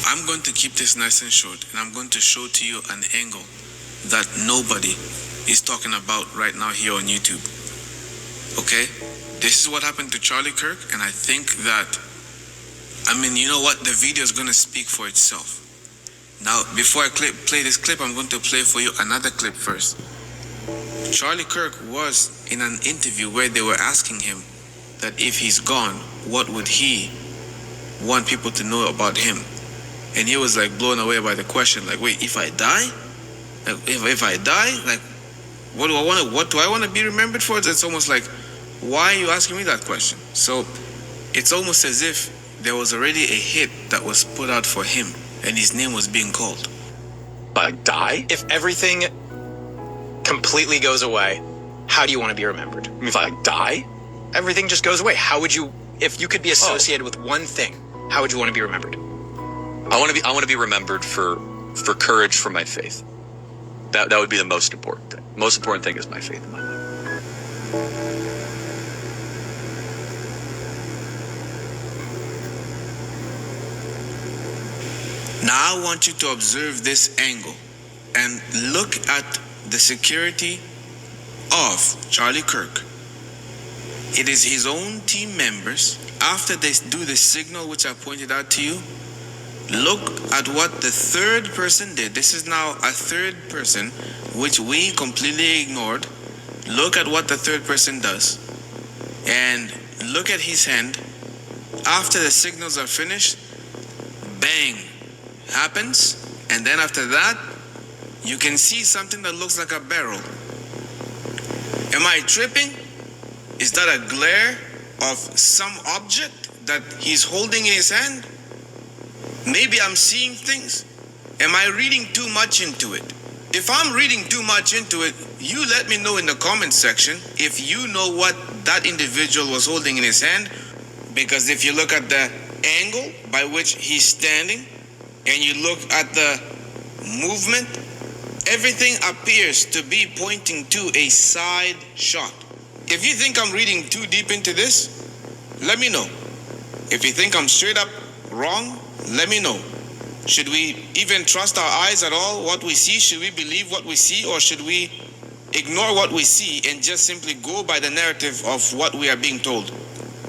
I'm going to keep this nice and short, and I'm going to show to you an angle that nobody is talking about right now here on YouTube. Okay? This is what happened to Charlie Kirk, and I think that, you know what? The video is going to speak for itself. Now, before I play this clip, I'm going to play for you another clip first. Charlie Kirk was in an interview where they were asking him that if he's gone, what would he want people to know about him? And he was like blown away by the question, like, wait, if I die? Like, if I die, like, what do I want to be remembered for? It's almost like, why are you asking me that question? So it's almost as if there was already a hit that was put out for him, and his name was being called. If I die? If everything completely goes away, how do you want to be remembered? If I die? Everything just goes away. How would you, if you could be associated with one thing, how would you want to be remembered? I want to be remembered for courage for my faith. That would be the most important thing. Most important thing is my faith in my life. Now I want you to observe this angle and look at the security of Charlie Kirk. It is his own team members. After they do the signal which I pointed out to you, look at what the third person did. This is now a third person which we completely ignored. Look at what the third person does. And look at his hand. After the signals are finished, bang happens. And then after that, you can see something that looks like a barrel. Am I tripping? Is that a glare of some object that he's holding in his hand? Maybe I'm seeing things. Am I reading too much into it? If I'm reading too much into it, you let me know in the comment section if you know what that individual was holding in his hand. Because if you look at the angle by which he's standing and you look at the movement, everything appears to be pointing to a side shot. If you think I'm reading too deep into this, let me know. If you think I'm straight up wrong, let me know. Should we even trust our eyes at all? What we see, should we believe what we see, or should we ignore what we see and just simply go by the narrative of what we are being told?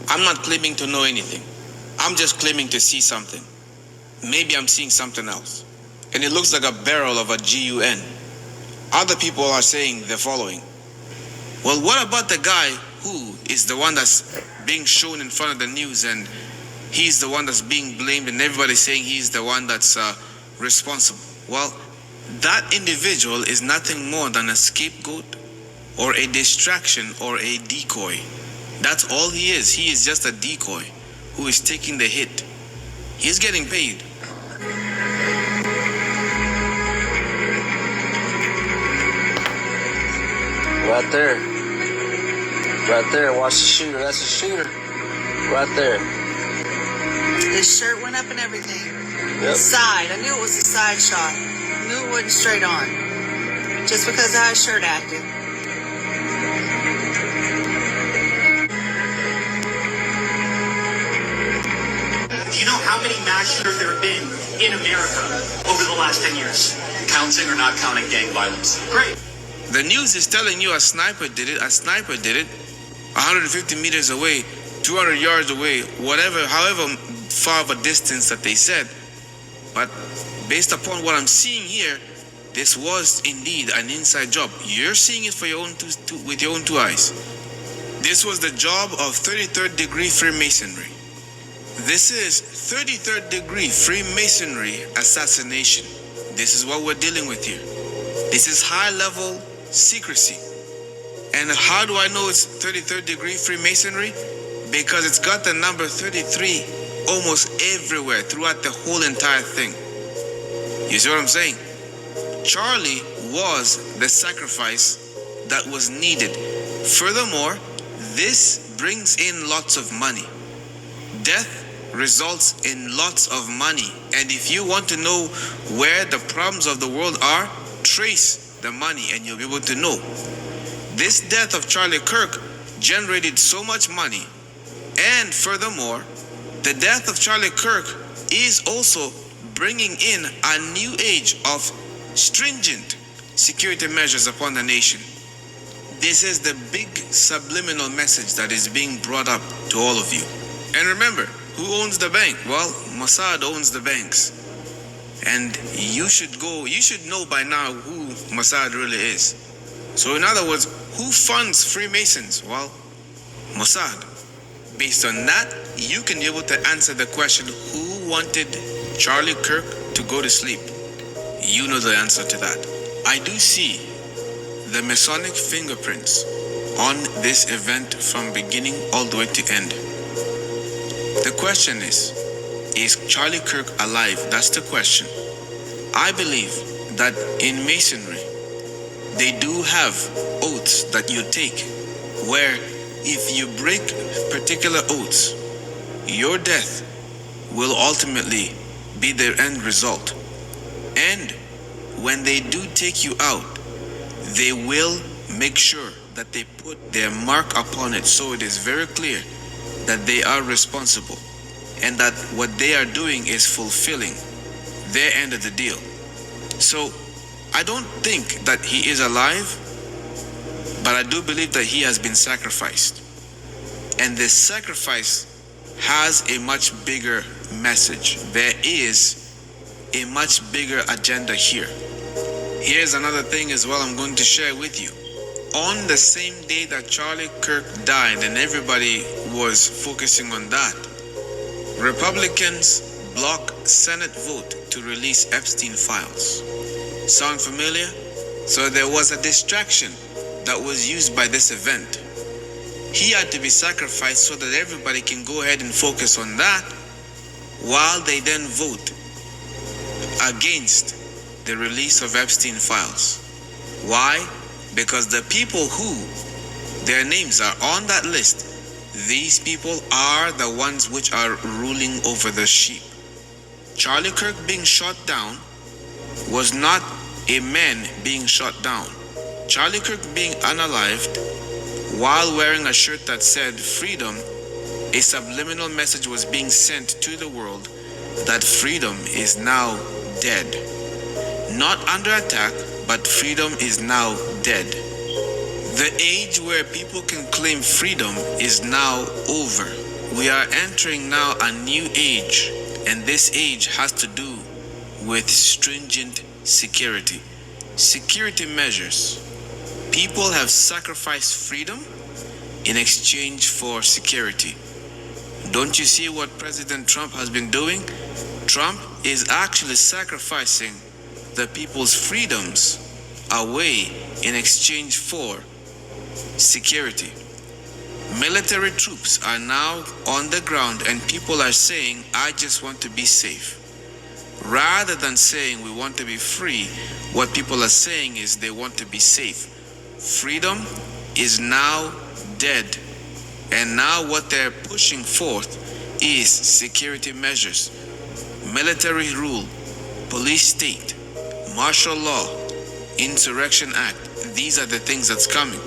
I'm not claiming to know anything. I'm just claiming to see something. Maybe I'm seeing something else. And it looks like a barrel of a GUN. Other people are saying the following. Well, what about the guy who is the one that's being shown in front of the news and he's the one that's being blamed and everybody's saying he's the one that's responsible? Well, that individual is nothing more than a scapegoat or a distraction or a decoy. That's all he is. He is just a decoy who is taking the hit. He's getting paid. Right there. Right there. Watch the shooter. That's the shooter. Right there. His shirt went up and everything. Yep. Side. I knew it was a side shot. I knew it wasn't straight on. Just because of how his shirt acted. Do you know how many mass shooters there have been in America over the last 10 years? Counting or not counting gang violence? Great. The news is telling you a sniper did it. A sniper did it. 150 meters away, 200 yards away, whatever, however far of a distance that they said. But based upon what I'm seeing here, this was indeed an inside job. You're seeing it for your own with your own two eyes. This was the job of 33rd degree Freemasonry. This is 33rd degree Freemasonry assassination. This is what we're dealing with here. This is high level secrecy. And how do I know it's 33rd degree Freemasonry? Because it's got the number 33 almost everywhere throughout the whole entire thing. You see what I'm saying? Charlie was the sacrifice that was needed. Furthermore, this brings in lots of money. Death results in lots of money. And if you want to know where the problems of the world are, trace the money and you'll be able to know. This death of Charlie Kirk generated so much money. And furthermore, the death of Charlie Kirk is also bringing in a new age of stringent security measures upon the nation. This is the big subliminal message that is being brought up to all of you. And remember, who owns the bank? Well, Mossad owns the banks. And you should know by now who Mossad really is. So in other words, who funds Freemasons? Well, Mossad. Based on that, you can be able to answer the question, who wanted Charlie Kirk to go to sleep? You know the answer to that. I do see the Masonic fingerprints on this event from beginning all the way to end. The question is Charlie Kirk alive? That's the question. I believe that in Masonry, they do have oaths that you take where if you break particular oaths, your death will ultimately be their end result. And when they do take you out, they will make sure that they put their mark upon it so it is very clear that they are responsible and that what they are doing is fulfilling their end of the deal. So I don't think that he is alive, but I do believe that he has been sacrificed. And this sacrifice has a much bigger message. There is a much bigger agenda here. Here's another thing as well I'm going to share with you. On the same day that Charlie Kirk died and everybody was focusing on that, Republicans block Senate vote to release Epstein files. Sound familiar? So there was a distraction that was used by this event. He had to be sacrificed so that everybody can go ahead and focus on that while they then vote against the release of Epstein files. Why? Because the people who their names are on that list, these people are the ones which are ruling over the sheep. Charlie Kirk being shot down was not a man being shot down. Charlie Kirk being unalived while wearing a shirt that said freedom, a subliminal message was being sent to the world that freedom is now dead. Not under attack, but freedom is now dead. The age where people can claim freedom is now over. We are entering now a new age, and this age has to do with stringent security. Security measures. People have sacrificed freedom in exchange for security. Don't you see what President Trump has been doing? Trump is actually sacrificing the people's freedoms away in exchange for security. Military troops are now on the ground and people are saying, I just want to be safe. Rather than saying we want to be free, what people are saying is they want to be safe. Freedom is now dead. And now what they're pushing forth is security measures, military rule, police state, martial law, insurrection act. These are the things that's coming.